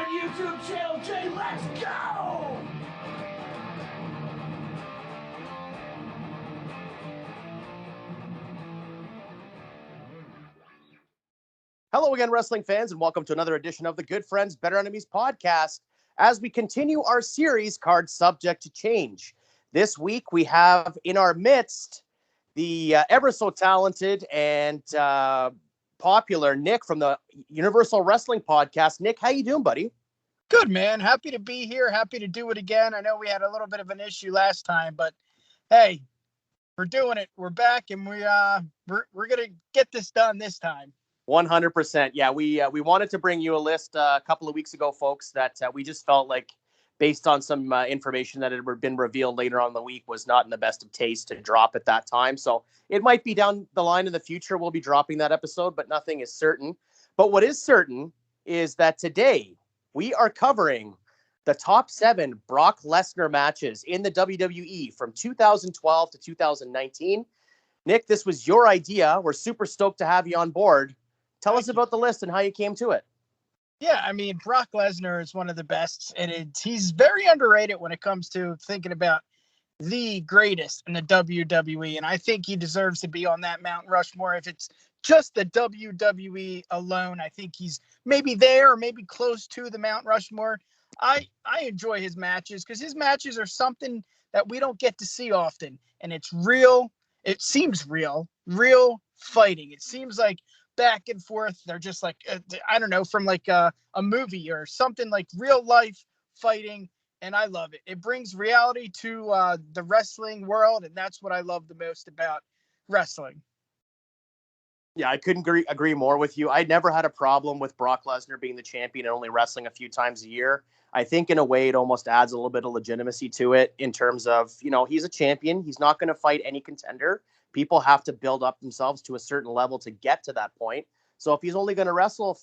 YouTube channel, Jay. Let's go! Hello again, wrestling fans, and welcome to another edition of the Good Friends, Better Enemies podcast as we continue our series, Card Subject to Change. This week, we have in our midst the ever so talented and popular Nick from the Universal Wrestling Podcast. Nick, how you doing, buddy? Good, man. Happy to be here. Happy to do it again. I know we had a little bit of an issue last time, but hey, we're doing it. We're back, and we're gonna get this done this time. 100%. Yeah, we wanted to bring you a list a couple of weeks ago, folks, that we just felt like, based on some information that had been revealed later on in the week, was not in the best of taste to drop at that time. So it might be down the line in the future we'll be dropping that episode, but nothing is certain. But what is certain is that today we are covering the top 7 Brock Lesnar matches in the WWE from 2012 to 2019. Nick, this was your idea. We're super stoked to have you on board. Tell us about the list and how you came to it. Yeah, I mean, Brock Lesnar is one of the best, and he's very underrated when it comes to thinking about the greatest in the WWE, and I think he deserves to be on that Mount Rushmore. If it's just the WWE alone, I think he's maybe there or maybe close to the Mount Rushmore. I enjoy his matches because his matches are something that we don't get to see often, and it's real. It seems real fighting. It seems like back and forth. They're just like, I don't know, from like a movie or something, like real life fighting. And I love it. It brings reality to the wrestling world. And that's what I love the most about wrestling. Yeah, I couldn't agree more with you. I never had a problem with Brock Lesnar being the champion and only wrestling a few times a year. I think in a way it almost adds a little bit of legitimacy to it in terms of, he's a champion. He's not going to fight any contender. People have to build up themselves to a certain level to get to that point. So if he's only going to wrestle,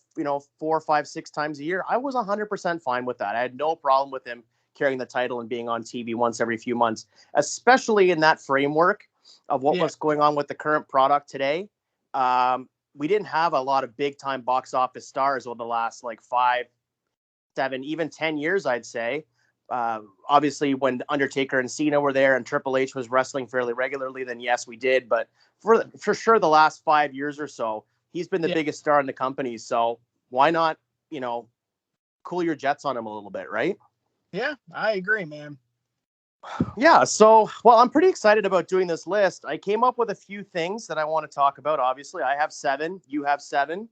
4, 5, 6 times a year, I was 100% fine with that. I had no problem with him carrying the title and being on TV once every few months, especially in that framework of what was going on with the current product today. We didn't have a lot of big time box office stars over the last 5, 7, even 10 years, I'd say. Obviously, when Undertaker and Cena were there and Triple H was wrestling fairly regularly, then yes, we did. But for sure, the last 5 years or so, he's been the biggest star in the company. So why not, cool your jets on him a little bit, right? Yeah, I agree, man. Yeah, so, I'm pretty excited about doing this list. I came up with a few things that I want to talk about. Obviously, I have 7. You have 7.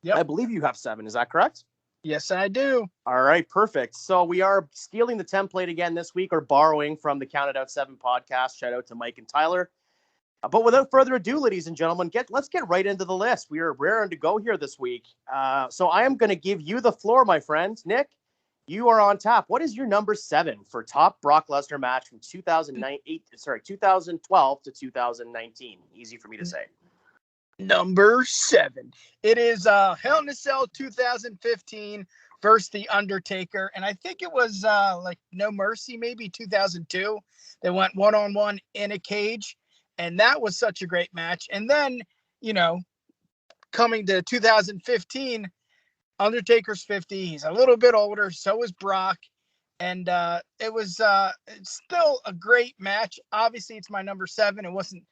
Yep. I believe you have 7. Is that correct? Yes, I do. All right, perfect. So we are stealing the template again this week, or borrowing from the Count It Out 7 podcast. Shout out to Mike and Tyler. But without further ado, ladies and gentlemen, let's get right into the list. We are raring to go here this week. So I am going to give you the floor, my friend. Nick, you are on top. What is your number 7 for top Brock Lesnar match from 2012 to 2019? Easy for me to say. Number 7. It is Hell in a Cell 2015 versus The Undertaker. And I think it was No Mercy, maybe 2002. They went one-on-one in a cage. And that was such a great match. And then, coming to 2015, Undertaker's 50. He's a little bit older. So is Brock. And it was it's still a great match. Obviously, it's my number 7. It wasn't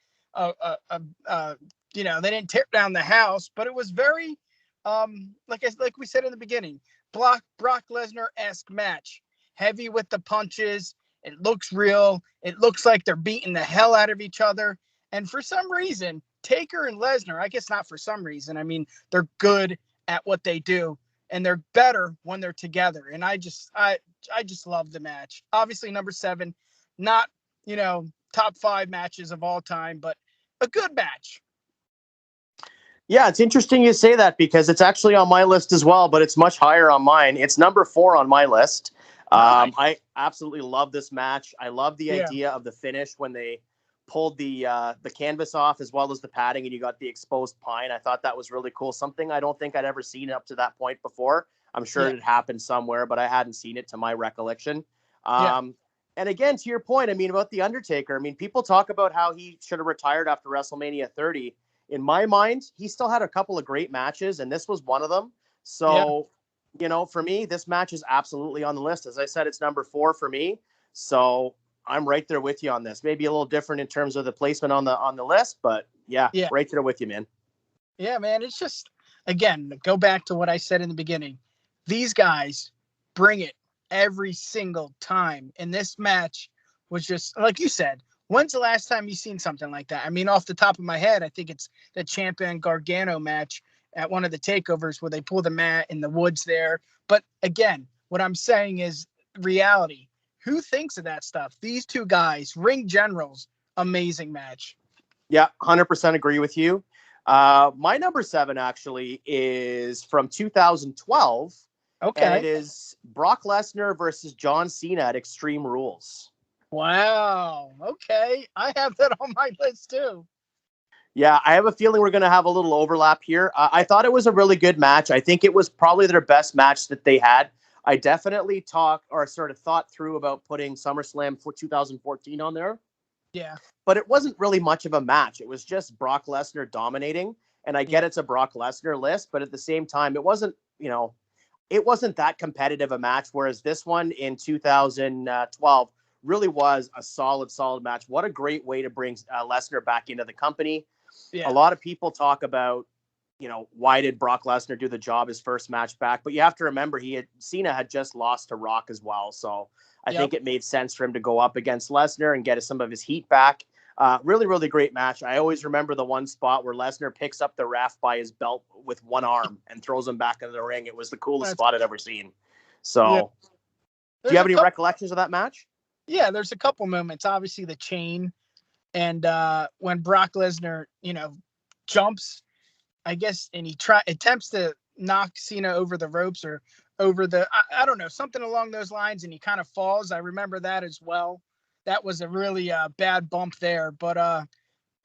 they didn't tear down the house, but it was very, like we said in the beginning, Brock Lesnar-esque match. Heavy with the punches. It looks real. It looks like they're beating the hell out of each other. And for some reason, Taker and Lesnar, I guess not for some reason. I mean, they're good at what they do, and they're better when they're together. And I just love the match. Obviously, number 7, not, top 5 matches of all time, but a good match. Yeah, it's interesting you say that because it's actually on my list as well, but it's much higher on mine. It's number 4 on my list. I absolutely love this match. I love the idea of the finish when they pulled the canvas off as well as the padding and you got the exposed pine. I thought that was really cool. Something I don't think I'd ever seen up to that point before. I'm sure it happened somewhere, but I hadn't seen it to my recollection. And again, to your point, about The Undertaker, people talk about how he should have retired after WrestleMania 30. In my mind, he still had a couple of great matches, and this was one of them. So For me, this match is absolutely on the list. As I said, it's number 4 for me. So I'm right there with you on this. Maybe a little different in terms of the placement on the list, but yeah, Yeah. right there with you, man. Yeah, man. It's just, again, go back to what I said in the beginning. These guys bring it every single time. And this match was just, like you said, when's the last time you seen something like that? I mean, off the top of my head, I think it's the Ciampa and Gargano match at one of the takeovers where they pull the mat in the woods there. But again, what I'm saying is reality. Who thinks of that stuff? These two guys, ring generals, amazing match. Yeah, 100% agree with you. My number 7 actually is from 2012, and it Okay. is Brock Lesnar versus John Cena at Extreme Rules. Wow. Okay. I have that on my list too. Yeah, I have a feeling we're going to have a little overlap here. I thought it was a really good match. I think it was probably their best match that they had. I definitely thought through about putting SummerSlam for 2014 on there. Yeah. But it wasn't really much of a match. It was just Brock Lesnar dominating. And I get it's a Brock Lesnar list, but at the same time, it wasn't that competitive a match. Whereas this one in 2012 really was a solid match. What a great way to bring Lesnar back into the company. Yeah. A lot of people talk about, why did Brock Lesnar do the job his first match back? But you have to remember Cena had just lost to Rock as well. So I think it made sense for him to go up against Lesnar and get some of his heat back. Really, really great match. I always remember the one spot where Lesnar picks up the ref by his belt with one arm and throws him back into the ring. It was the coolest spot I'd ever seen. So do you have any recollections of that match? Yeah, there's a couple moments. Obviously the chain and when Brock Lesnar, jumps, I guess, and he attempts to knock Cena over the ropes or over I don't know, something along those lines, and he kind of falls. I remember that as well. That was a really bad bump there, but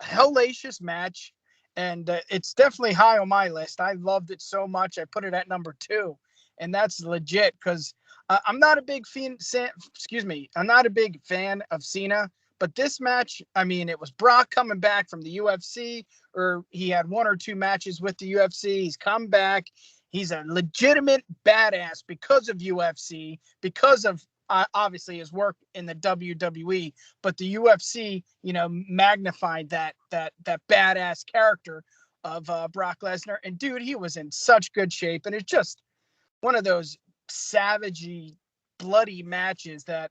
hellacious match, and it's definitely high on my list. I loved it so much. I put it at number 2, and that's legit because I'm not a big I'm not a big fan of Cena. But this match, I mean, it was Brock coming back from the UFC, or he had 1 or 2 matches with the UFC. He's come back. He's a legitimate badass because of UFC, because of obviously his work in the WWE. But the UFC, magnified that badass character of Brock Lesnar. And dude, he was in such good shape, and it's just one of those savagey, bloody matches that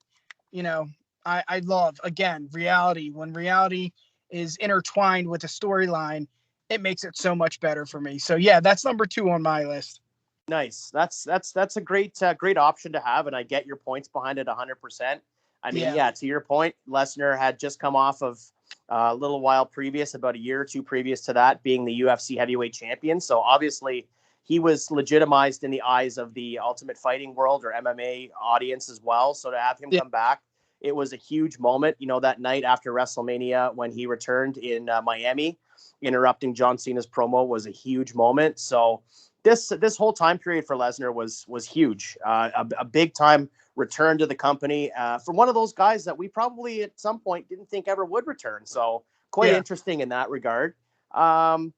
I love. Again, reality. When reality is intertwined with a storyline, it makes it so much better for me. So yeah, that's number 2 on my list. Nice. That's a great option to have, and I get your points behind it 100%. I mean, to your point, Lesnar had just come off of a little while previous, about a year or 2 previous to that, being the UFC heavyweight champion. So obviously he was legitimized in the eyes of the Ultimate Fighting world or MMA audience as well. So to have him come back, it was a huge moment. That night after WrestleMania when he returned in Miami, interrupting John Cena's promo was a huge moment. So this whole time period for Lesnar was huge. A big time return to the company for one of those guys that we probably at some point didn't think ever would return. So quite interesting in that regard. But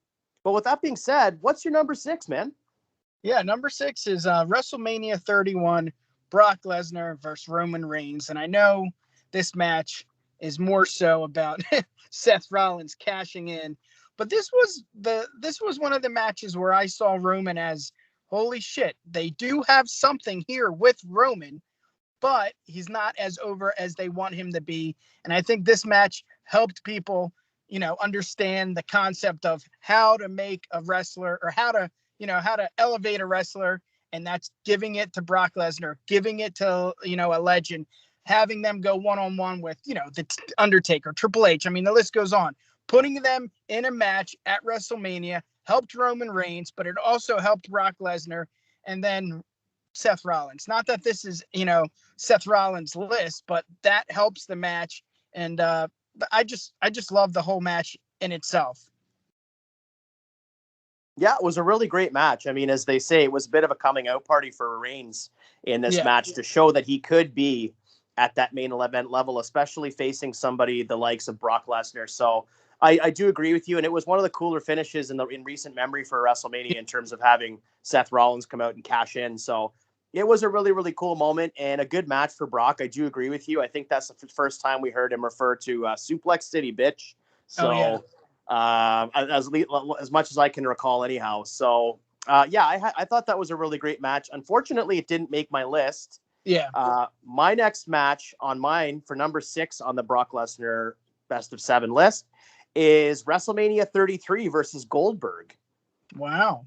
with that being said, what's your number 6, man? Yeah, number 6 is WrestleMania 31, Brock Lesnar versus Roman Reigns. And I know this match is more so about Seth Rollins cashing in, but this was one of the matches where I saw Roman as, holy shit, they do have something here with Roman, but he's not as over as they want him to be. And I think this match helped people, understand the concept of how to make a wrestler, or how to elevate a wrestler. And that's giving it to Brock Lesnar, giving it to, a legend, having them go one-on-one with, the Undertaker, Triple H. I mean, the list goes on. Putting them in a match at WrestleMania helped Roman Reigns, but it also helped Brock Lesnar. And then Seth Rollins. Not that this is, Seth Rollins' list, but that helps the match. And I just love the whole match in itself. Yeah, it was a really great match. I mean, as they say, it was a bit of a coming out party for Reigns in this match to show that he could be at that main event level, especially facing somebody the likes of Brock Lesnar. So I do agree with you, and it was one of the cooler finishes in recent memory for WrestleMania in terms of having Seth Rollins come out and cash in. So it was a really, really cool moment and a good match for Brock. I do agree with you. I think that's the first time we heard him refer to Suplex City, bitch. So as much as I can recall, anyhow. So I thought that was a really great match. Unfortunately, it didn't make my list. Yeah. My next match on mine for number 6 on the Brock Lesnar best of 7 list is WrestleMania 33 versus Goldberg. Wow.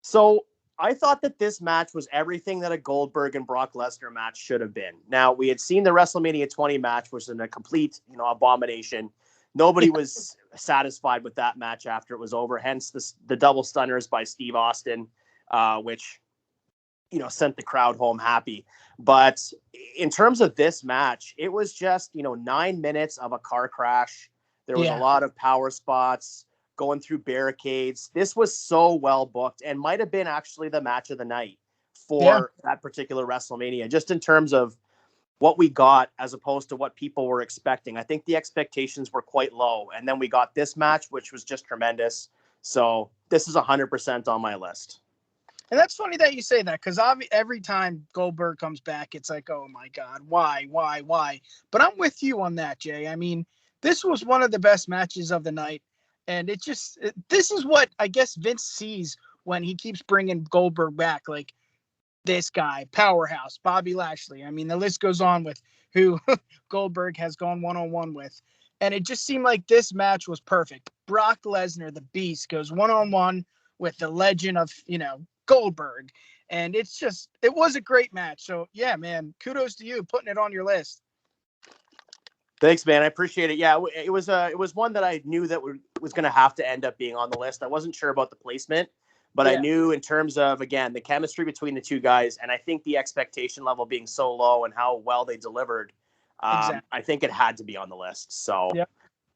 So I thought that this match was everything that a Goldberg and Brock Lesnar match should have been. Now, we had seen the WrestleMania 20 match, which was a complete, abomination. Nobody was satisfied with that match after it was over. Hence the double stunners by Steve Austin, which, sent the crowd home happy. But in terms of this match, it was just, 9 minutes of a car crash. There was a lot of power spots going through barricades. This was so well booked and might have been actually the match of the night for that particular WrestleMania, just in terms of what we got as opposed to what people were expecting. I think the expectations were quite low. And then we got this match, which was just tremendous. So this is 100% on my list. And that's funny that you say that, because every time Goldberg comes back, it's like, oh my God, why? But I'm with you on that, Jay. I mean, this was one of the best matches of the night. And this is what I guess Vince sees when he keeps bringing Goldberg back. Like, this guy, powerhouse, Bobby Lashley. I mean, the list goes on with who Goldberg has gone one-on-one with. And it just seemed like this match was perfect. Brock Lesnar, the Beast, goes one-on-one with the legend of, Goldberg. And it was a great match. So, yeah, man, kudos to you putting it on your list. Thanks, man. I appreciate it. Yeah, it was one that I knew that was going to have to end up being on the list. I wasn't sure about the placement, but I knew in terms of, again, the chemistry between the two guys, and I think the expectation level being so low and how well they delivered, I think it had to be on the list. So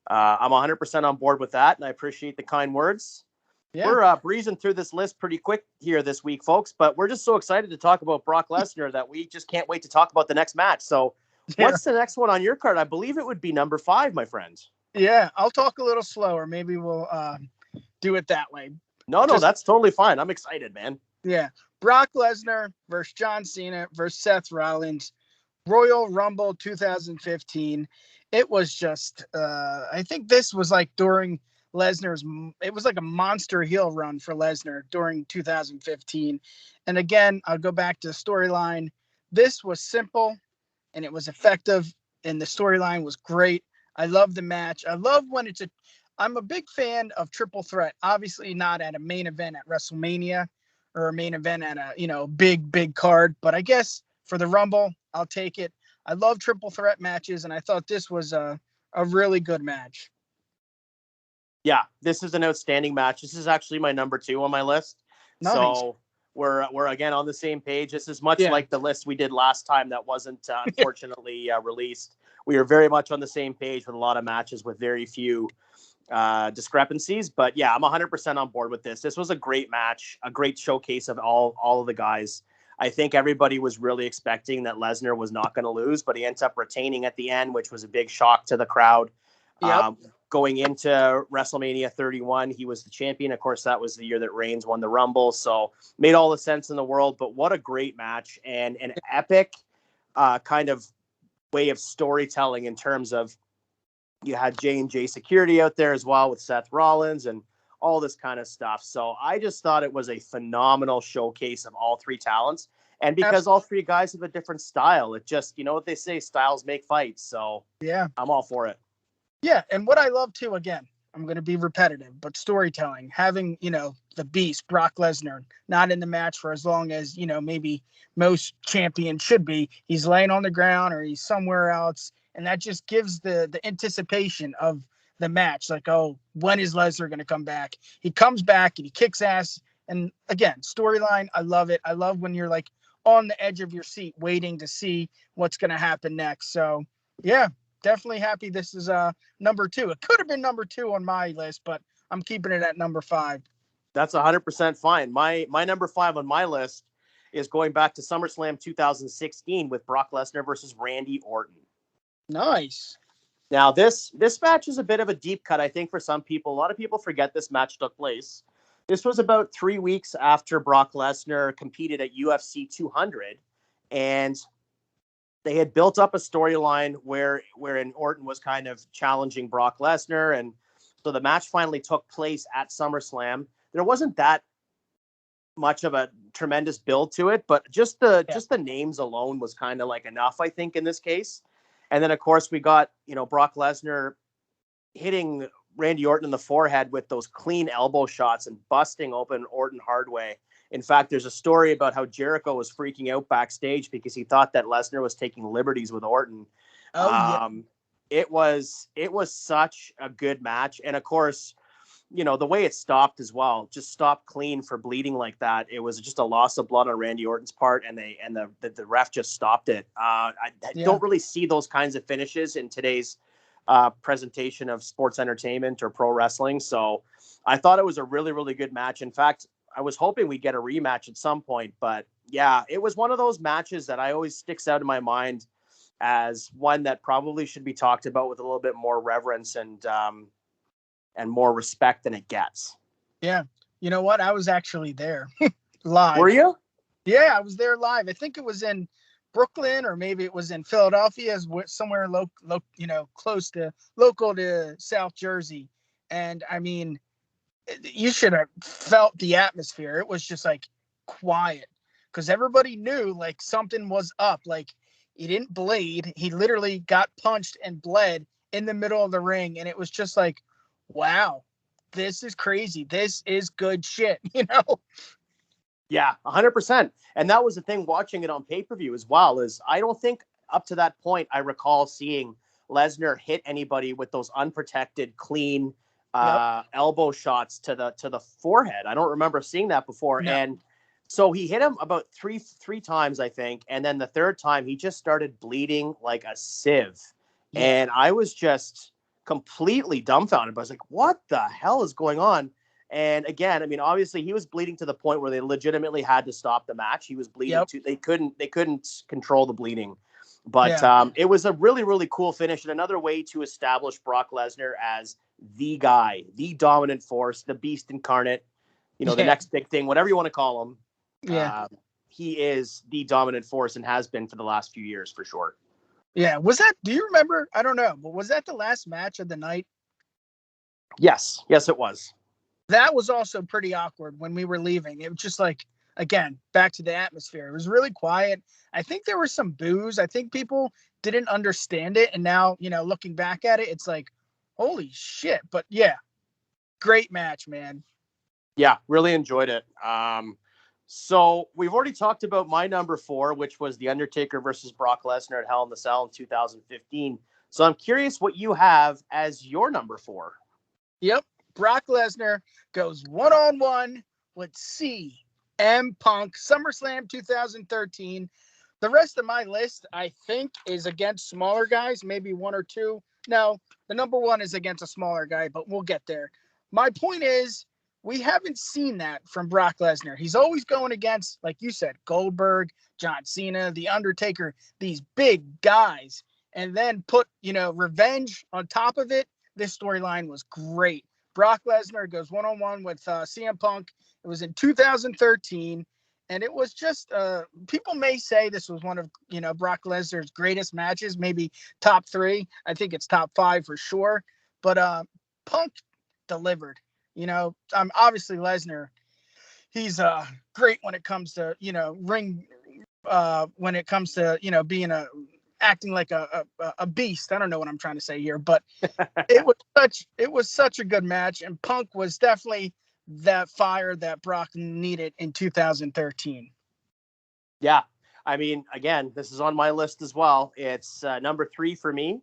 I'm 100% on board with that, and I appreciate the kind words. Yeah. We're breezing through this list pretty quick here this week, folks, but we're just so excited to talk about Brock Lesnar that we just can't wait to talk about the next match. So what's the next one on your card? I believe it would be number 5, my friends. Yeah, I'll talk a little slower. Maybe we'll do it that way. No, that's totally fine. I'm excited, man. Yeah. Brock Lesnar versus John Cena versus Seth Rollins, Royal Rumble 2015. It was just, I think this was like during it was like a monster heel run for Lesnar during 2015. And again, I'll go back to the storyline. This was simple and it was effective, and the storyline was great. I love the match. I love when I'm a big fan of triple threat. Obviously not at a main event at WrestleMania or a main event at a, big card, but I guess for the Rumble, I'll take it. I love triple threat matches, and I thought this was a really good match. Yeah, this is an outstanding match. This is actually my number 2 on my list. Nice. So we're again on the same page. This is much like the list we did last time that wasn't unfortunately released. We are very much on the same page with a lot of matches with very few discrepancies. But yeah, I'm 100% on board with this. This was a great match, a great showcase of all of the guys. I think everybody was really expecting that Lesnar was not going to lose, but he ends up retaining at the end, which was a big shock to the crowd. Yep. Going into WrestleMania 31, he was the champion. Of course, that was the year that Reigns won the Rumble. So made all the sense in the world, but what a great match and an epic kind of way of storytelling in terms of you had J&J Security out there as well with Seth Rollins and all this kind of stuff. So I just thought it was a phenomenal showcase of all 3 talents. And because all 3 guys have a different style, it just, what they say, styles make fights. So yeah, I'm all for it. Yeah. And what I love too, again, I'm going to be repetitive, but storytelling, having, the Beast, Brock Lesnar, not in the match for as long as, maybe most champions should be. He's laying on the ground or he's somewhere else. And that just gives the anticipation of the match. Like, oh, when is Lesnar going to come back? He comes back and he kicks ass. And again, storyline, I love it. I love when you're like on the edge of your seat waiting to see what's going to happen next. So yeah, definitely happy this is number 2. It could have been number 2 on my list, but I'm keeping it at number 5. That's 100% fine. My number 5 on my list is going back to SummerSlam 2016 with Brock Lesnar versus Randy Orton. Nice. Now, this match is a bit of a deep cut, I think, for some people. A lot of people forget this match took place. This was about 3 weeks after Brock Lesnar competed at UFC 200, and they had built up a storyline wherein Orton was kind of challenging Brock Lesnar, and so the match finally took place at SummerSlam. There wasn't that much of a tremendous build to it, but just the names alone was kind of like enough, I think, in this case. And then, of course, we got, Brock Lesnar hitting Randy Orton in the forehead with those clean elbow shots and busting open Orton hard way. In fact, there's a story about how Jericho was freaking out backstage because he thought that Lesnar was taking liberties with Orton. It was such a good match. And of course, the way it stopped as well, just stopped clean for bleeding like that. It was just a loss of blood on Randy Orton's part, and the ref just stopped it. I don't really see those kinds of finishes in today's presentation of sports entertainment or pro wrestling. So I thought it was a really, really good match. In fact, I was hoping we'd get a rematch at some point, but yeah, it was one of those matches that I always sticks out in my mind as one that probably should be talked about with a little bit more reverence and more respect than it gets. Yeah. You know what? I was actually there live. Were you? Yeah, I was there live. I think it was in Brooklyn, or maybe it was in Philadelphia, somewhere local to South Jersey. And I mean, you should have felt the atmosphere. It was just like quiet because everybody knew like something was up. Like he didn't bleed. He literally got punched and bled in the middle of the ring. And it was just like, wow, this is crazy. This is good shit, Yeah, 100%. And that was the thing watching it on pay-per-view as well, is I don't think up to that point I recall seeing Lesnar hit anybody with those unprotected, clean elbow shots to the forehead. I don't remember seeing that before. No. And so he hit him about three times, I think. And then the third time he just started bleeding like a sieve. Yeah. And I was just completely dumbfounded. But I was like, what the hell is going on? And again, I mean, obviously he was bleeding to the point where they legitimately had to stop the match. He was bleeding they couldn't control the bleeding. But it was a really, really cool finish, and another way to establish Brock Lesnar as the guy, the dominant force, the beast incarnate, the next big thing, whatever you want to call him. Yeah. He is the dominant force and has been for the last few years for sure. Yeah. Do you remember? I don't know, but was that the last match of the night? Yes, it was. That was also pretty awkward when we were leaving. It was just like, again, back to the atmosphere. It was really quiet. I think there was some boos. I think people didn't understand it. And now, looking back at it, it's like, holy shit. But yeah, great match, man. Yeah, really enjoyed it. So we've already talked about my number 4, which was The Undertaker versus Brock Lesnar at Hell in the Cell in 2015. So I'm curious what you have as your number 4. Yep. Brock Lesnar goes one-on-one with CM Punk, SummerSlam 2013. The rest of my list, I think, is against smaller guys, maybe one or two. No, the number 1 is against a smaller guy, but we'll get there. My point is, we haven't seen that from Brock Lesnar. He's always going against, like you said, Goldberg, John Cena, The Undertaker, these big guys, and then put, revenge on top of it. This storyline was great. Brock Lesnar goes one-on-one with CM Punk. It was in 2013, and it was just people may say this was one of Brock Lesnar's greatest matches, maybe top 3. I think it's top 5 for sure. But Punk delivered. Obviously Lesnar, he's great when it comes to ring. When it comes to being acting like a beast. I don't know what I'm trying to say here, but it was such a good match, and Punk was definitely that fire that Brock needed in 2013. Yeah. I mean, again, this is on my list as well. It's number 3 for me.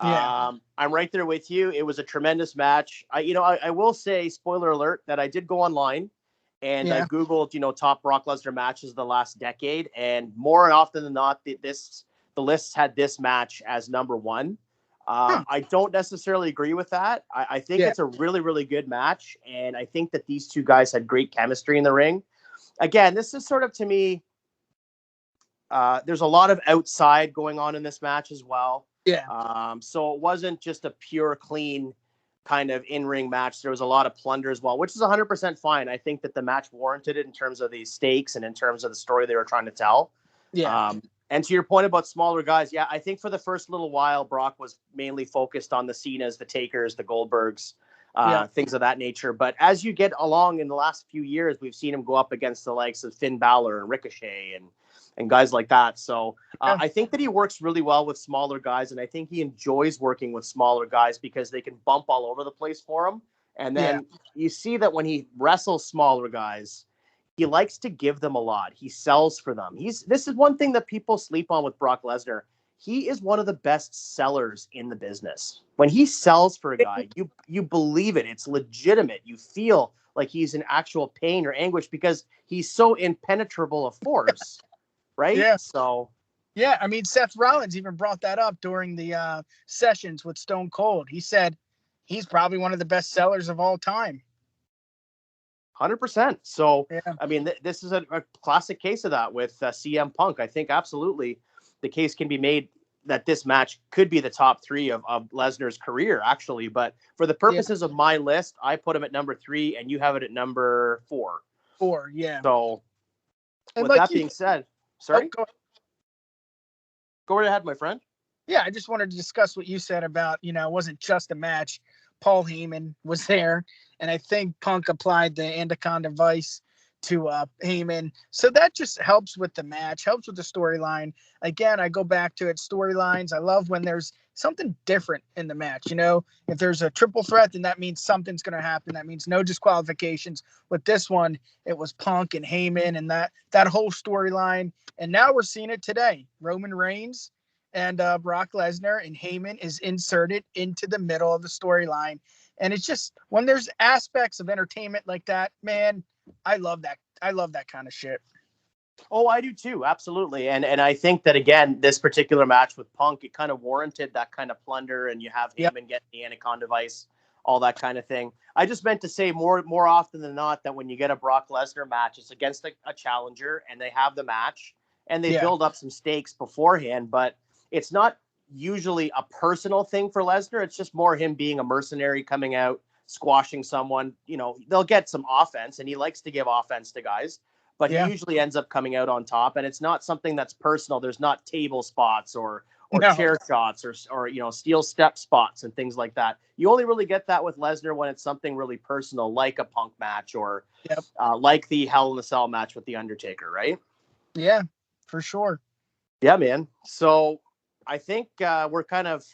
Yeah. I'm right there with you. It was a tremendous match. I will say, spoiler alert, that I did go online and I Googled, top Brock Lesnar matches of the last decade. And more often than not, the lists had this match as number 1. I don't necessarily agree with that. I think it's a really, really good match. And I think that these two guys had great chemistry in the ring. Again, this is sort of, to me, there's a lot of outside going on in this match as well. Yeah. So it wasn't just a pure, clean kind of in-ring match. There was a lot of plunder as well, which is 100% fine. I think that the match warranted it in terms of the stakes and in terms of the story they were trying to tell. Yeah. And to your point about smaller guys, yeah, I think for the first little while, Brock was mainly focused on the Cenas, the Takers, the Goldbergs, things of that nature. But as you get along in the last few years, we've seen him go up against the likes of Finn Balor and Ricochet and guys like that. So I think that he works really well with smaller guys, and I think he enjoys working with smaller guys because they can bump all over the place for him. And then you see that when he wrestles smaller guys, he likes to give them a lot. He sells for them. This is one thing that people sleep on with Brock Lesnar. He is one of the best sellers in the business. When he sells for a guy, you believe it. It's legitimate. You feel like he's in actual pain or anguish because he's so impenetrable a force, right? Yeah. So, yeah, I mean, Seth Rollins even brought that up during the sessions with Stone Cold. He said he's probably one of the best sellers of all time. 100%. So, Yeah. I mean, this is a classic case of that with CM Punk. I think absolutely the case can be made that this match could be the top 3 of Lesnar's career, actually. But for the purposes of my list, I put him at number 3, and you have it at number 4. 4, yeah. So, and with that being said, sorry? Go right ahead, my friend. Yeah, I just wanted to discuss what you said about, it wasn't just a match. Paul Heyman was there, and I think Punk applied the Anaconda Vice to Heyman. So that just helps with the match, helps with the storyline. Again, I go back to it, storylines. I love when there's something different in the match. If there's a triple threat, then that means something's going to happen. That means no disqualifications. With this one, it was Punk and Heyman and that whole storyline. And now we're seeing it today. Roman Reigns and Brock Lesnar, and Heyman is inserted into the middle of the storyline. And it's just, when there's aspects of entertainment like that, man, I love that. I love that kind of shit. Oh, I do too. Absolutely. And I think that, again, this particular match with Punk, it kind of warranted that kind of plunder, and you have Heyman get the Anaconda Vice, all that kind of thing. I just meant to say more often than not that when you get a Brock Lesnar match, it's against a challenger, and they have the match, and they build up some stakes beforehand, but it's not usually a personal thing for Lesnar. It's just more him being a mercenary coming out, squashing someone. They'll get some offense, and he likes to give offense to guys, but he usually ends up coming out on top. And it's not something that's personal. There's not table spots or chair shots or steel step spots and things like that. You only really get that with Lesnar when it's something really personal, like a Punk match or like the Hell in a Cell match with The Undertaker, right? Yeah, for sure. Yeah, man. So I think we're kind of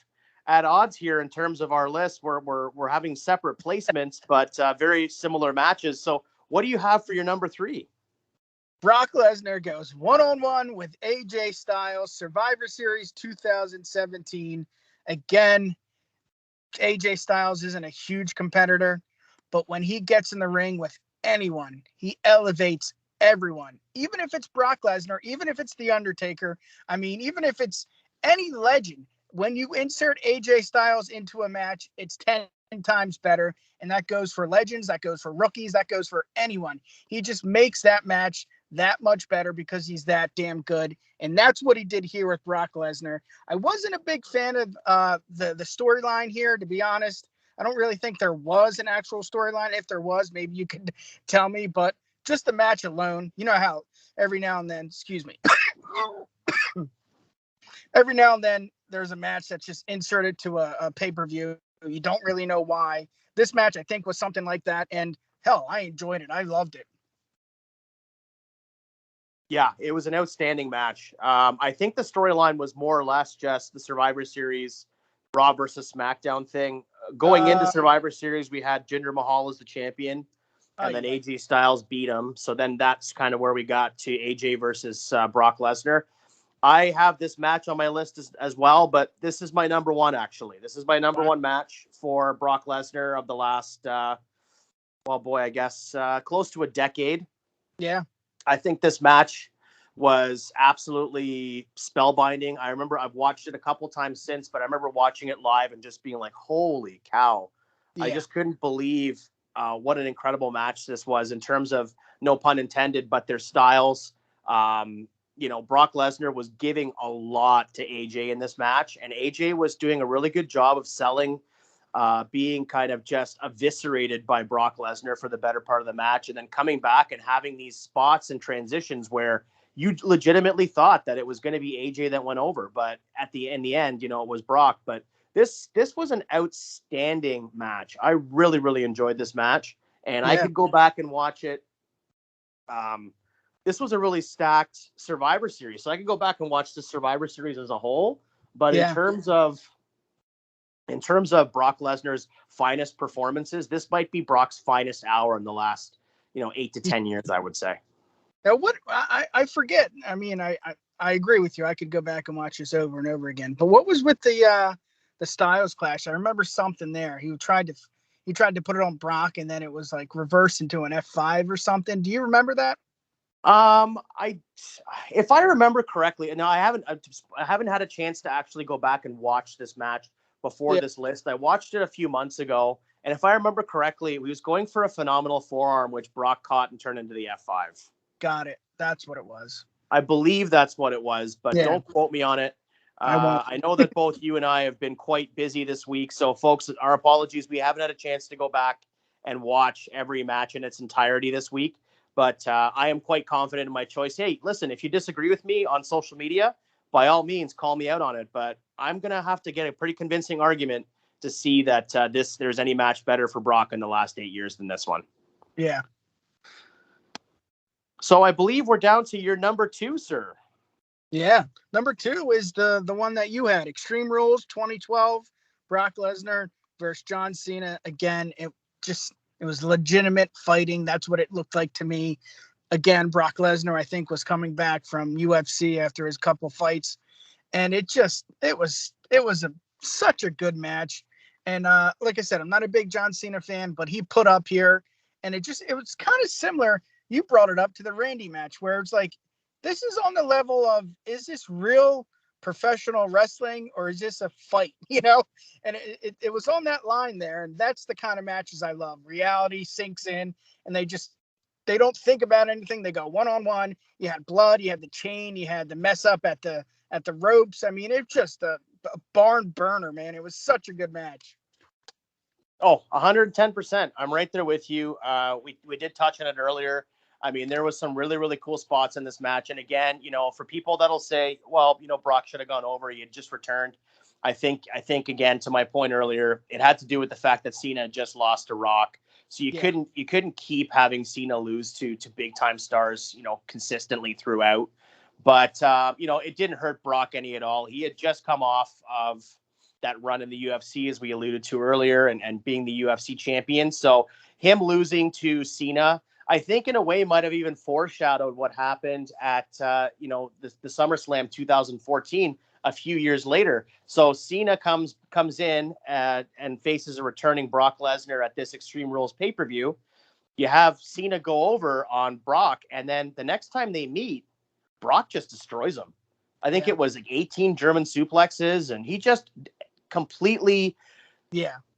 at odds here in terms of our list. We're having separate placements, but very similar matches. So what do you have for your number 3? Brock Lesnar goes 1-on-1 with AJ Styles, Survivor Series 2017. Again, AJ Styles isn't a huge competitor, but when he gets in the ring with anyone, he elevates everyone. Even if it's Brock Lesnar, even if it's The Undertaker, even if it's any legend, when you insert AJ Styles into a match, it's 10 times better. And that goes for legends, that goes for rookies, that goes for anyone. He just makes that match that much better because he's that damn good. And that's what he did here with Brock Lesnar. I wasn't a big fan of the storyline here, to be honest. I don't really think there was an actual storyline. If there was, maybe you could tell me. But just the match alone, you know how every now and then, every now and then there's a match that's just inserted to a pay-per-view. You don't really know why. This match, I think, was something like that. And hell, I enjoyed it. I loved it. Yeah, it was an outstanding match. I think the storyline was more or less just the Survivor Series Raw versus SmackDown thing. Going into Survivor Series, we had Jinder Mahal as the champion, and then AJ Styles beat him. So then that's kind of where we got to AJ versus Brock Lesnar. I have this match on my list as well, but this is my number 1, actually. This is my number 1 match for Brock Lesnar of the last, close to a decade. Yeah. I think this match was absolutely spellbinding. I remember I've watched it a couple times since, but I remember watching it live and just being like, holy cow. Yeah. I just couldn't believe what an incredible match this was in terms of, no pun intended, but their styles. Brock Lesnar was giving a lot to AJ in this match, and AJ was doing a really good job of selling, being kind of just eviscerated by Brock Lesnar for the better part of the match, and then coming back and having these spots and transitions where you legitimately thought that it was going to be AJ that went over, but in the end, it was Brock. But this was an outstanding match. I really, really enjoyed this match, and I could go back and watch it. This was a really stacked Survivor Series, so I could go back and watch the Survivor Series as a whole. But in terms of Brock Lesnar's finest performances, this might be Brock's finest hour in the last 8 to 10 years, I would say. Now, what I forget. I mean, I agree with you. I could go back and watch this over and over again. But what was with the Styles Clash? I remember something there. He tried to put it on Brock, and then it was like reversed into an F5 or something. Do you remember that? If I remember correctly, no, I haven't had a chance to actually go back and watch this match before this list. I watched it a few months ago, and if I remember correctly, he was going for a phenomenal forearm, which Brock caught and turned into the F5. Got it. That's what it was. I believe that's what it was, but don't quote me on it. I know that both you and I have been quite busy this week, so folks, our apologies. We haven't had a chance to go back and watch every match in its entirety this week, but I am quite confident in my choice. Hey, listen, if you disagree with me on social media, by all means, call me out on it, but I'm going to have to get a pretty convincing argument to see that there's any match better for Brock in the last 8 years than this one. Yeah. So I believe we're down to your number 2, sir. Yeah. Number 2 is the one that you had. Extreme Rules 2012, Brock Lesnar versus John Cena. Again, it was legitimate fighting. That's what it looked like to me. Again, Brock Lesnar, I think, was coming back from UFC after his couple fights. And it was such a good match. And like I said, I'm not a big John Cena fan, but he put up here, and it was kind of similar. You brought it up to the Randy match, where it's like, this is on the level of, is this real professional wrestling or is this a fight? And it was on that line there. And that's the kind of matches I love. Reality sinks in, and they don't think about anything. They go one-on-one. You had blood, you had the chain, you had the mess up at the ropes. I mean, it's just a barn burner, man. It was such a good match. Oh, 110%. I'm right there with you. We did touch on it earlier. I mean, there was some really, really cool spots in this match. And again, for people that'll say, well, Brock should have gone over, he had just returned. I think again, to my point earlier, it had to do with the fact that Cena just lost to Rock. So you couldn't keep having Cena lose to big time stars, consistently throughout. But it didn't hurt Brock any at all. He had just come off of that run in the UFC, as we alluded to earlier, and being the UFC champion. So him losing to Cena, I think in a way might have even foreshadowed what happened at the SummerSlam 2014 a few years later. So Cena comes in and faces a returning Brock Lesnar at this Extreme Rules pay-per-view. You have Cena go over on Brock, and then the next time they meet, Brock just destroys him. I think it was like 18 German suplexes, and he just completely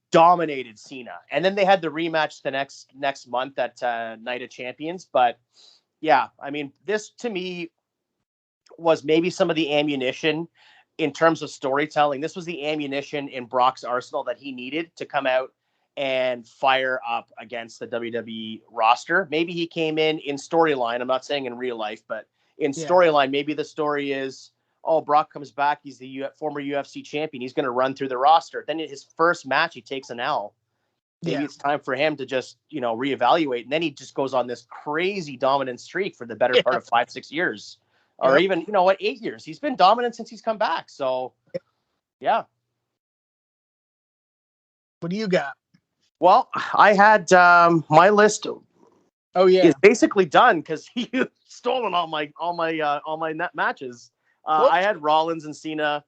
dominated Cena. And then they had the rematch the next month at Night of Champions. But yeah, I mean, this to me was maybe some of the ammunition in terms of storytelling. This was the ammunition in Brock's arsenal that he needed to come out and fire up against the WWE roster. Maybe he came in storyline. I'm not saying in real life, but in storyline, maybe the story is, oh, Brock comes back. He's the former UFC champion. He's going to run through the roster. Then in his first match, he takes an L. Maybe it's time for him to just, reevaluate. And then he just goes on this crazy dominant streak for the better part of 5-6 years. Or even, 8 years. He's been dominant since he's come back. So, yeah. What do you got? Well, I had my list. Oh yeah, is basically done because he stolen all my matches. I had Rollins and Cena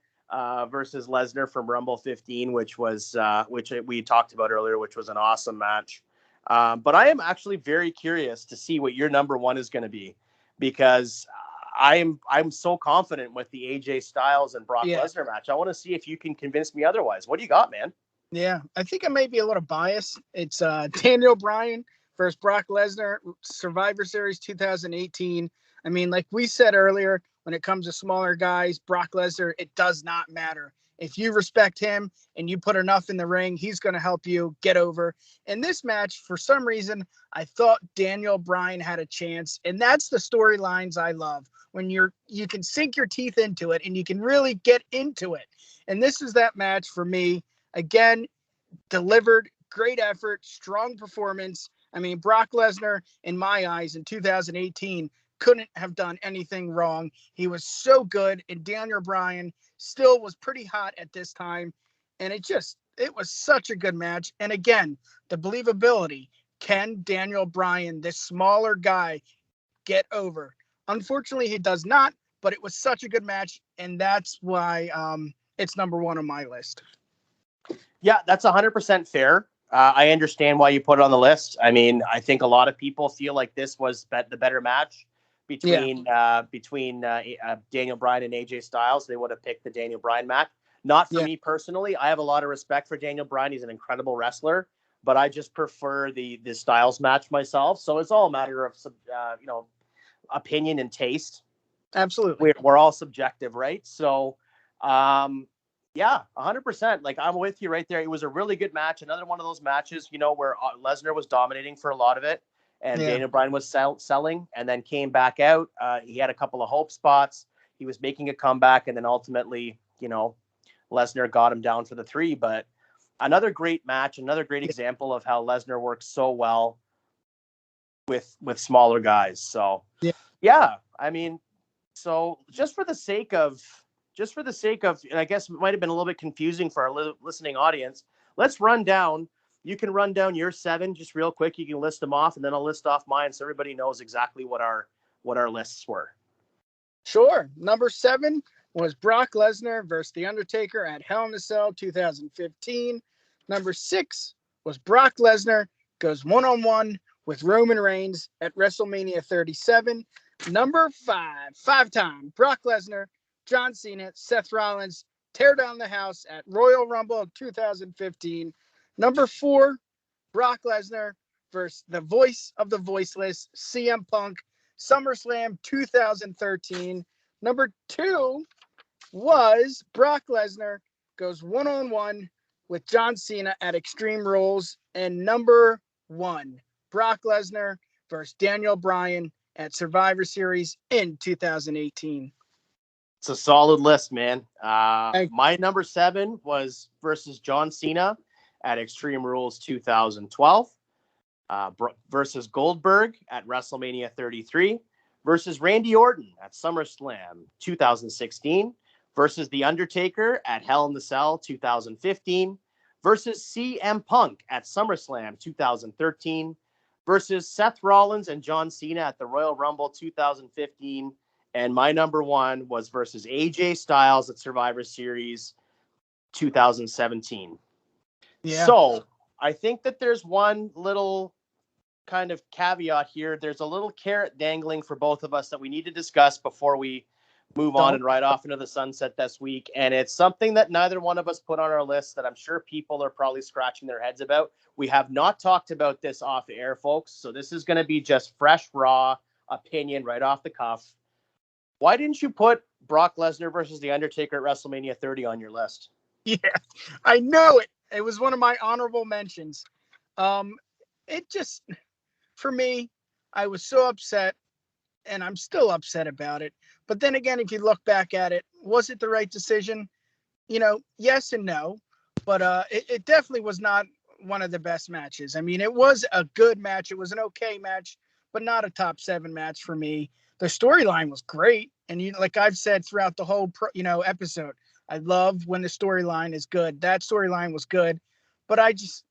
versus Lesnar from Rumble 15, which we talked about earlier, which was an awesome match. But I am actually very curious to see what your number 1 is going to be, because I'm so confident with the AJ Styles and Brock Lesnar match. I want to see if you can convince me otherwise. What do you got, man? Yeah, I think I may be a little biased. It's Daniel Bryan versus Brock Lesnar, Survivor Series 2018. I mean, like we said earlier, when it comes to smaller guys, Brock Lesnar, it does not matter. If you respect him and you put enough in the ring, he's going to help you get over. In this match, for some reason, I thought Daniel Bryan had a chance, and that's the storylines I love. When you can sink your teeth into it and you can really get into it. And this is that match for me. Again, delivered, great effort, strong performance. I mean, Brock Lesnar, in my eyes, in 2018, couldn't have done anything wrong. He was so good, and Daniel Bryan still was pretty hot at this time. And it was such a good match. And again, the believability. Can Daniel Bryan, this smaller guy, get over? Unfortunately, he does not, but it was such a good match, and that's why it's number one on my list. Yeah, that's 100% fair. I understand why you put it on the list. I mean, I think a lot of people feel like this was the better match between Daniel Bryan and AJ Styles. They would have picked the Daniel Bryan match. Not for me personally. I have a lot of respect for Daniel Bryan. He's an incredible wrestler, but I just prefer the Styles match myself. So it's all a matter of opinion and taste. Absolutely. We're all subjective, right? So, yeah, 100%. Like, I'm with you right there. It was a really good match. Another one of those matches, where Lesnar was dominating for a lot of it, and Daniel Bryan was selling, and then came back out. He had a couple of hope spots. He was making a comeback, and then ultimately, Lesnar got him down for the 3. But another great match, another great example of how Lesnar works so well with smaller guys. So, yeah, I mean, so just for the sake of, and I guess it might have been a little bit confusing for our listening audience, let's run down. You can run down your 7 just real quick. You can list them off, and then I'll list off mine so everybody knows exactly what our lists were. Sure. Number 7 was Brock Lesnar versus The Undertaker at Hell in a Cell 2015. Number 6 was Brock Lesnar goes one-on-one with Roman Reigns at WrestleMania 37. Number 5, 5-time Brock Lesnar, John Cena, Seth Rollins, tear down the house at Royal Rumble 2015. Number 4, Brock Lesnar versus the voice of the voiceless, CM Punk, Summerslam 2013. Number 2 was Brock Lesnar goes one-on-one with John Cena at Extreme Rules. And number 1, Brock Lesnar versus Daniel Bryan at Survivor Series in 2018. It's a solid list, man. My number 7 was versus John Cena at Extreme Rules 2012, versus Goldberg at WrestleMania 33, versus Randy Orton at SummerSlam 2016, versus The Undertaker at Hell in the Cell 2015, versus CM Punk at SummerSlam 2013, versus Seth Rollins and John Cena at the Royal Rumble 2015. And my number 1 was versus AJ Styles at Survivor Series 2017. Yeah. So I think that there's one little kind of caveat here. There's a little carrot dangling for both of us that we need to discuss before we move on and ride off into the sunset this week. And it's something that neither one of us put on our list that I'm sure people are probably scratching their heads about. We have not talked about this off air, folks. So this is going to be just fresh, raw opinion right off the cuff. Why didn't you put Brock Lesnar versus The Undertaker at WrestleMania 30 on your list? Yeah, I know it. It was one of my honorable mentions. It just, for me, I was so upset, and I'm still upset about it. But then again, if you look back at it, was it the right decision? Yes and no. But it definitely was not one of the best matches. I mean, it was a good match. It was an okay match, but not a top 7 match for me. The storyline was great. And like I've said throughout the whole, episode, I love when the storyline is good. That storyline was good, but I just,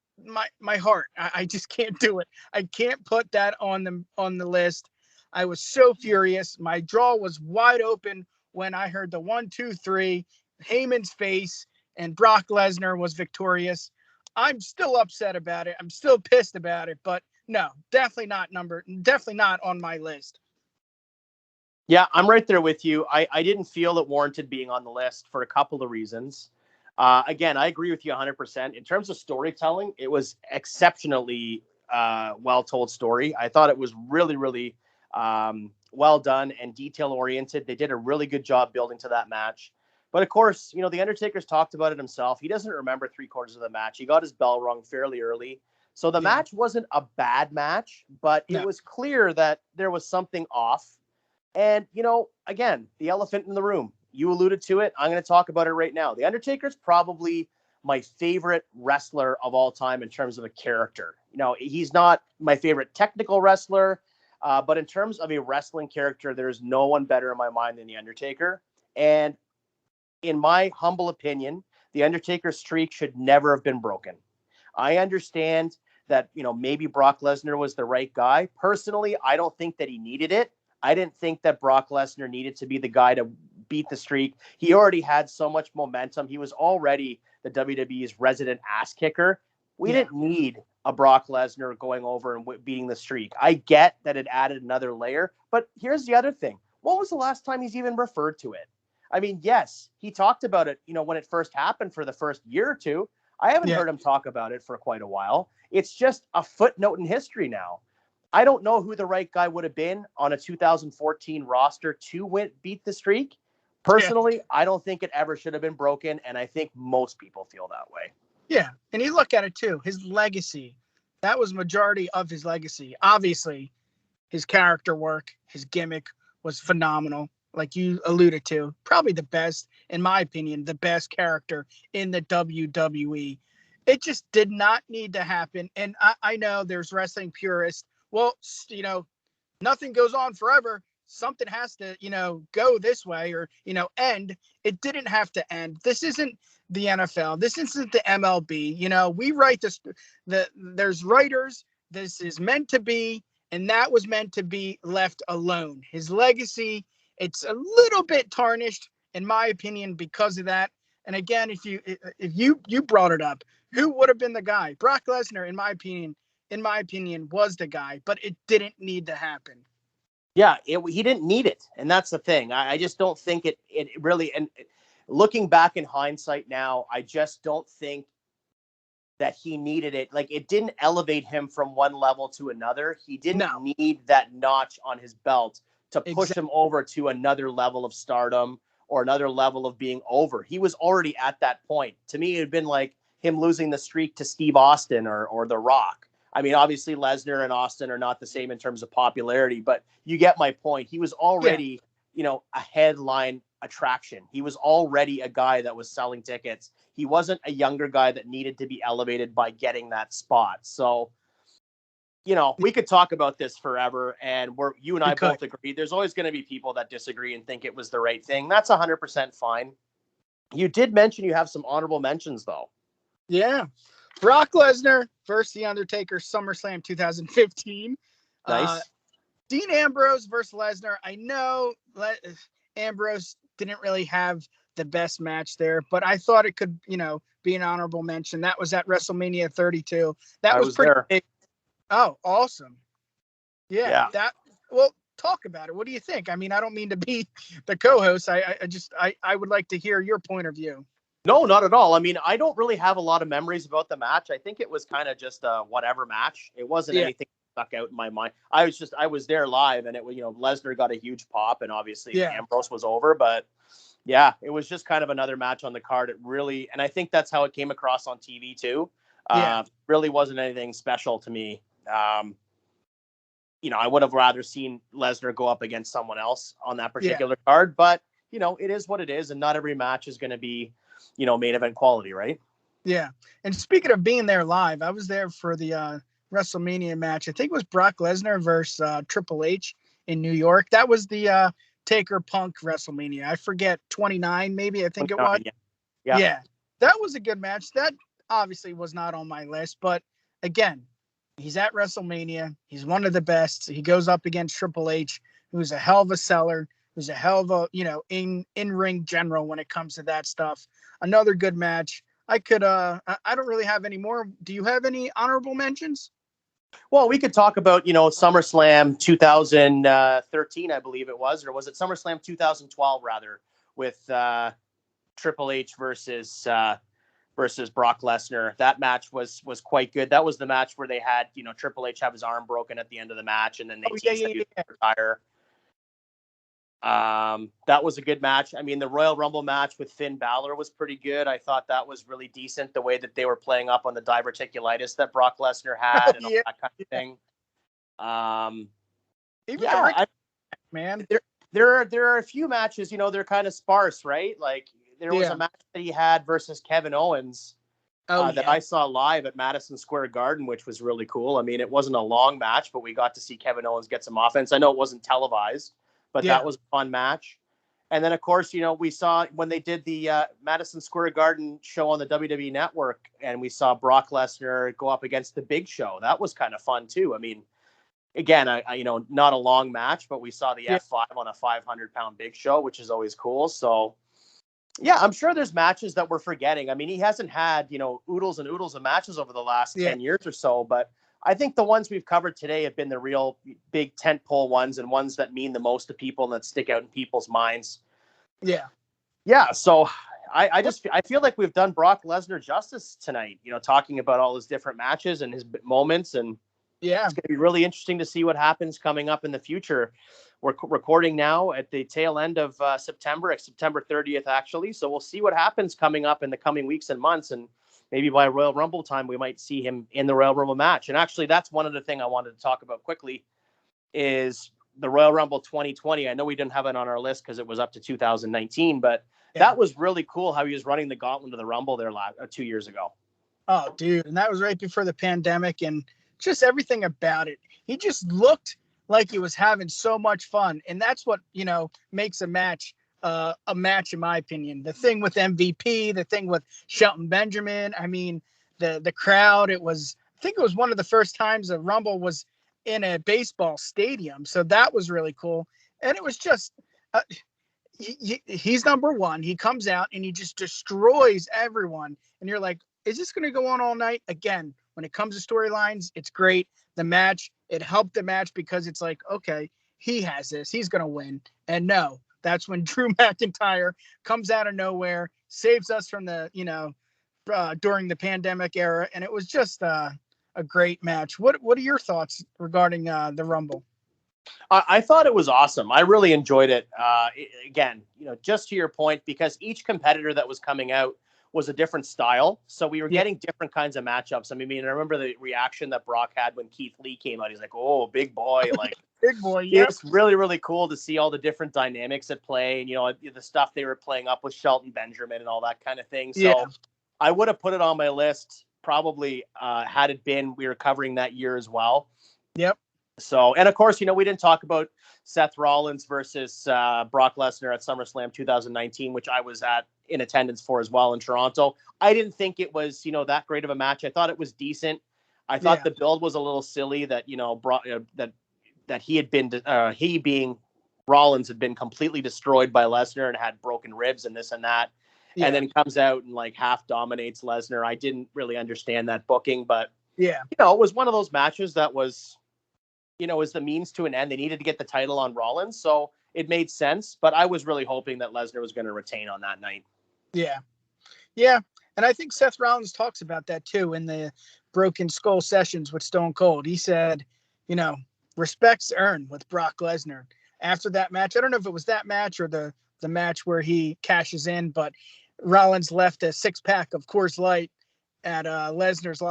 my heart, I just can't do it. I can't put that on the list. I was so furious. My jaw was wide open when I heard the 1, 2, 3, Heyman's face, and Brock Lesnar was victorious. I'm still upset about it. I'm still pissed about it, but no, definitely not on my list. Yeah, I'm right there with you. I didn't feel it warranted being on the list for a couple of reasons. Again, I agree with you 100%. In terms of storytelling, it was exceptionally well-told story. I thought it was really, really, well done and detail oriented. They did a really good job building to that match. But of course, the Undertaker's talked about it himself. He doesn't remember 3/4 of the match. He got his bell rung fairly early. So the match wasn't a bad match, but it was clear that there was something off. And, again, the elephant in the room, you alluded to it. I'm going to talk about it right now. The Undertaker's probably my favorite wrestler of all time in terms of a character. He's not my favorite technical wrestler, but in terms of a wrestling character, there's no one better in my mind than The Undertaker. And in my humble opinion, The Undertaker's streak should never have been broken. I understand that, maybe Brock Lesnar was the right guy. Personally, I don't think that he needed it. I didn't think that Brock Lesnar needed to be the guy to beat the streak. He already had so much momentum. He was already the WWE's resident ass kicker. We didn't need a Brock Lesnar going over and beating the streak. I get that it added another layer, but here's the other thing. When was the last time he's even referred to it? I mean, yes, he talked about it, when it first happened for the first year or two. I haven't heard him talk about it for quite a while. It's just a footnote in history now. I don't know who the right guy would have been on a 2014 roster to beat the streak. Personally, I don't think it ever should have been broken, and I think most people feel that way. Yeah, and you look at it too. His legacy, that was majority of his legacy. Obviously, his character work, his gimmick was phenomenal. Like you alluded to, probably the best, in my opinion, the best character in the WWE. It just did not need to happen. And I know there's wrestling purists. Well, nothing goes on forever. Something has to, go this way or, end. It didn't have to end. This isn't the NFL. This isn't the MLB. We write this, there's writers. This is meant to be, and that was meant to be left alone. His legacy, it's a little bit tarnished, in my opinion, because of that. And again, if you brought it up, who would have been the guy? Brock Lesnar, in my opinion, was the guy, but it didn't need to happen. Yeah, he didn't need it. And that's the thing. I just don't think it really, and looking back in hindsight now, I just don't think that he needed it. Like, it didn't elevate him from one level to another. He didn't need that notch on his belt to push him over to another level of stardom or another level of being over. He was already at that point. To me, it had been like him losing the streak to Steve Austin or The Rock. I mean, obviously Lesnar and Austin are not the same in terms of popularity, but you get my point. He was already, a headline attraction. He was already a guy that was selling tickets. He wasn't a younger guy that needed to be elevated by getting that spot. So, we could talk about this forever, and you and I both agree. There's always going to be people that disagree and think it was the right thing. That's 100% fine. You did mention you have some honorable mentions, though. Yeah. Brock Lesnar versus The Undertaker, SummerSlam 2015. Nice. Dean Ambrose versus Lesnar. I know Ambrose didn't really have the best match there, but I thought it could, be an honorable mention. That was at WrestleMania 32. That was pretty big. Oh, awesome. Yeah. Well, talk about it. What do you think? I mean, I don't mean to be the co-host. I would like to hear your point of view. No, not at all. I mean, I don't really have a lot of memories about the match. I think it was kind of just a whatever match. It wasn't anything stuck out in my mind. I was there live, and it was, Lesnar got a huge pop, and obviously Ambrose was over, but yeah, it was just kind of another match on the card. It really, and I think that's how it came across on TV too. Really wasn't anything special to me. I would have rather seen Lesnar go up against someone else on that particular card, but it is what it is, and not every match is going to be, main event quality, right? Yeah. And speaking of being there live, I was there for the WrestleMania match. I think it was Brock Lesnar versus Triple H in New York. That was the Taker Punk WrestleMania. I forget, 29 maybe, I think it was. Yeah. That was a good match. That obviously was not on my list, but again, he's at WrestleMania. He's one of the best. He goes up against Triple H, who's a hell of a seller, who's a hell of a, in-ring general when it comes to that stuff. Another good match. I don't really have any more. Do you have any honorable mentions? Well, we could talk about, SummerSlam 2013, I believe it was, or was it SummerSlam 2012 rather, with Triple H versus Brock Lesnar. That match was quite good. That was the match where they had, Triple H have his arm broken at the end of the match, and then they teased that he was going to retire. That was a good match. I mean, the Royal Rumble match with Finn Balor was pretty good. I thought that was really decent, the way that they were playing up on the diverticulitis that Brock Lesnar had and all Yeah, that kind of thing. even Yeah, the Rick, man. there are a few matches, they're kind of sparse, right? Like there was Yeah. a match that he had versus Kevin Owens that I saw live at Madison Square Garden, which was really cool. I mean, it wasn't a long match, but we got to see Kevin Owens get some offense. I know it wasn't televised, but that was a fun match. And then, of course, we saw when they did the Madison Square Garden show on the WWE Network, and we saw Brock Lesnar go up against the Big Show. That was kind of fun too. I mean, again, not a long match, but we saw the F5 on a 500-pound Big Show, which is always cool. So, yeah, I'm sure there's matches that we're forgetting. I mean, he hasn't had, oodles and oodles of matches over the last 10 years or so, but I think the ones we've covered today have been the real big tentpole ones and ones that mean the most to people and that stick out in people's minds. Yeah. Yeah. So I feel like we've done Brock Lesnar justice tonight, talking about all his different matches and his moments. And it's going to be really interesting to see what happens coming up in the future. We're recording now at the tail end of September 30th, actually. So we'll see what happens coming up in the coming weeks and months. And maybe by Royal Rumble time, we might see him in the Royal Rumble match. And actually, that's one of the things I wanted to talk about quickly is the Royal Rumble 2020. I know we didn't have it on our list because it was up to 2019, but that was really cool how he was running the gauntlet of the Rumble there 2 years ago. Oh, dude. And that was right before the pandemic and just everything about it. He just looked like he was having so much fun. And that's what, makes a match, in my opinion. The thing with MVP, the thing with Shelton Benjamin. I mean, the crowd, I think it was one of the first times a Rumble was in a baseball stadium. So that was really cool. And it was just, he's number one. He comes out and he just destroys everyone. And you're like, is this going to go on all night? Again, when it comes to storylines, it's great. The match, it helped the match because it's like, okay, he has this. He's going to win. And no, that's when Drew McIntyre comes out of nowhere, saves us from the, during the pandemic era. And it was just a great match. What are your thoughts regarding the Rumble? I thought it was awesome. I really enjoyed it. Again, just to your point, because each competitor that was coming out was a different style. So we were getting different kinds of matchups. I mean, I remember the reaction that Brock had when Keith Lee came out. He's like, oh, big boy. Like, big boy. Yeah. It's really, really cool to see all the different dynamics at play and, the stuff they were playing up with Shelton Benjamin and all that kind of thing. So I would have put it on my list probably had it been we were covering that year as well. Yep. So, and of course, we didn't talk about Seth Rollins versus Brock Lesnar at SummerSlam 2019, which I was in attendance for as well in Toronto. I didn't think it was, that great of a match. I thought it was decent. I thought the build was a little silly that, that he had been, he being Rollins had been completely destroyed by Lesnar and had broken ribs and this and that. Yeah. And then comes out and like half dominates Lesnar. I didn't really understand that booking, but it was one of those matches that was, is the means to an end. They needed to get the title on Rollins, so it made sense. But I was really hoping that Lesnar was going to retain on that night. Yeah. And I think Seth Rollins talks about that too in the Broken Skull sessions with Stone Cold. He said, respect's earned with Brock Lesnar. After that match, I don't know if it was that match or the match where he cashes in, but Rollins left a 6-pack of Coors Light at Lesnar's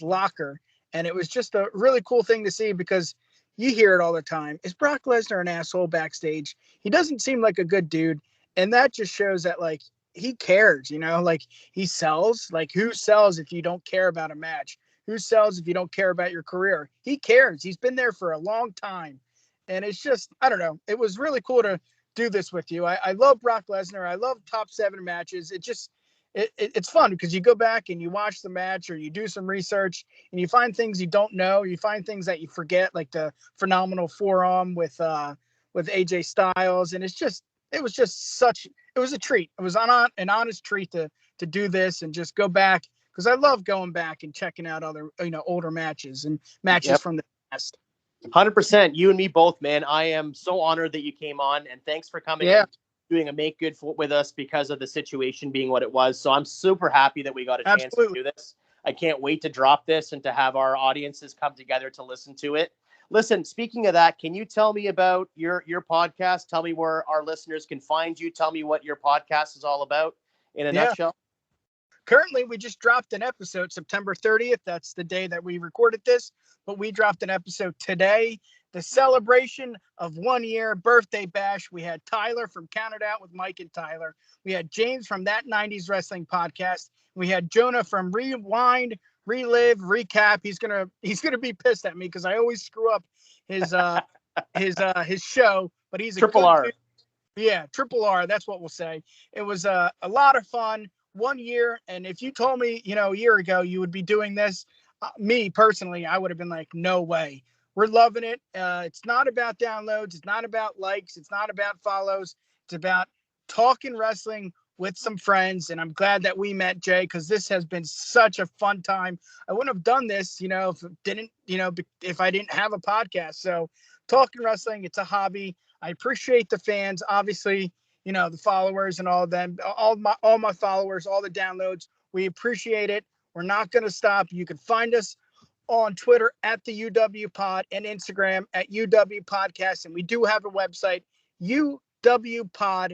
locker. And it was just a really cool thing to see because you hear it all the time. Is Brock Lesnar an asshole backstage? He doesn't seem like a good dude. And that just shows that, like, he cares, like he sells. Like, who sells if you don't care about a match? Who sells if you don't care about your career? He cares. He's been there for a long time. And it's just, I don't know. It was really cool to do this with you. I love Brock Lesnar. I love top 7 matches. It's fun because you go back and you watch the match or you do some research and you find things you don't know. You find things that you forget, like the phenomenal forearm with AJ Styles. And it was a treat. It was an honest treat to do this and just go back because I love going back and checking out other, older matches and matches from the past. 100%. You and me both, man. I am so honored that you came on and thanks for coming. Yeah. Doing a make good with us because of the situation being what it was. So I'm super happy that we got a chance to do this. I can't wait to drop this and to have our audiences come together to listen to it. Listen, speaking of that, can you tell me about your podcast? Tell me where our listeners can find you. Tell me what your podcast is all about in a nutshell. Currently, we just dropped an episode September 30th. That's the day that we recorded this, but we dropped an episode today. The celebration of 1 year birthday bash. We had Tyler from Count It Out with Mike and Tyler. We had James from That 90s Wrestling Podcast. We had Jonah from Rewind, Relive, Recap. He's gonna be pissed at me because I always screw up his his show, but he's a Triple R. dude. Yeah, Triple R. That's what we'll say. It was a lot of fun. 1 year, and if you told me, a year ago you would be doing this, me personally, I would have been like, no way. We're loving it. It's not about downloads. It's not about likes. It's not about follows. It's about talking wrestling with some friends. And I'm glad that we met, Jay, because this has been such a fun time. I wouldn't have done this, if I didn't have a podcast. So talking wrestling, it's a hobby. I appreciate the fans, obviously, the followers and all of them, all my followers, all the downloads. We appreciate it. We're not going to stop. You can find us on Twitter at the UW Pod and Instagram at UW Podcast. And we do have a website, uwpod.com.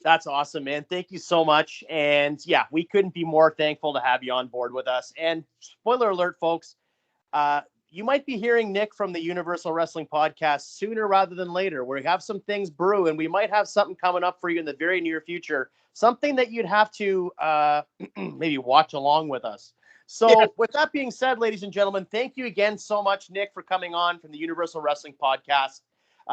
That's awesome, man. Thank you so much. And yeah, we couldn't be more thankful to have you on board with us. And spoiler alert, folks, you might be hearing Nick from the Universal Wrestling Podcast sooner rather than later. We have some things brew, and we might have something coming up for you in the very near future. Something that you'd have to maybe watch along with us. So with that being said, ladies and gentlemen, thank you again so much, Nick, for coming on from the Universal Wrestling Podcast.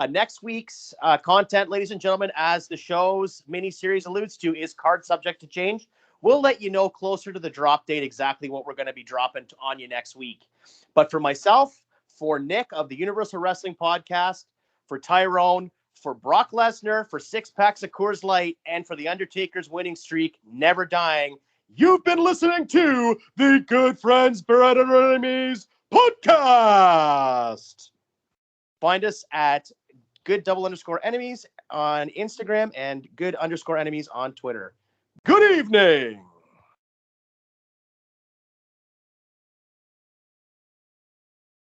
Next week's content, ladies and gentlemen, as the show's mini-series alludes to, is card subject to change. We'll let you know closer to the drop date exactly what we're going to be dropping on you next week. But for myself, for Nick of the Universal Wrestling Podcast, for Tyrone, for Brock Lesnar, for 6 packs of Coors Light, and for The Undertaker's winning streak never dying, you've been listening to the Good Friends Better Enemies Podcast. Find us at good_enemies on Instagram and good_enemies on Twitter. Good evening.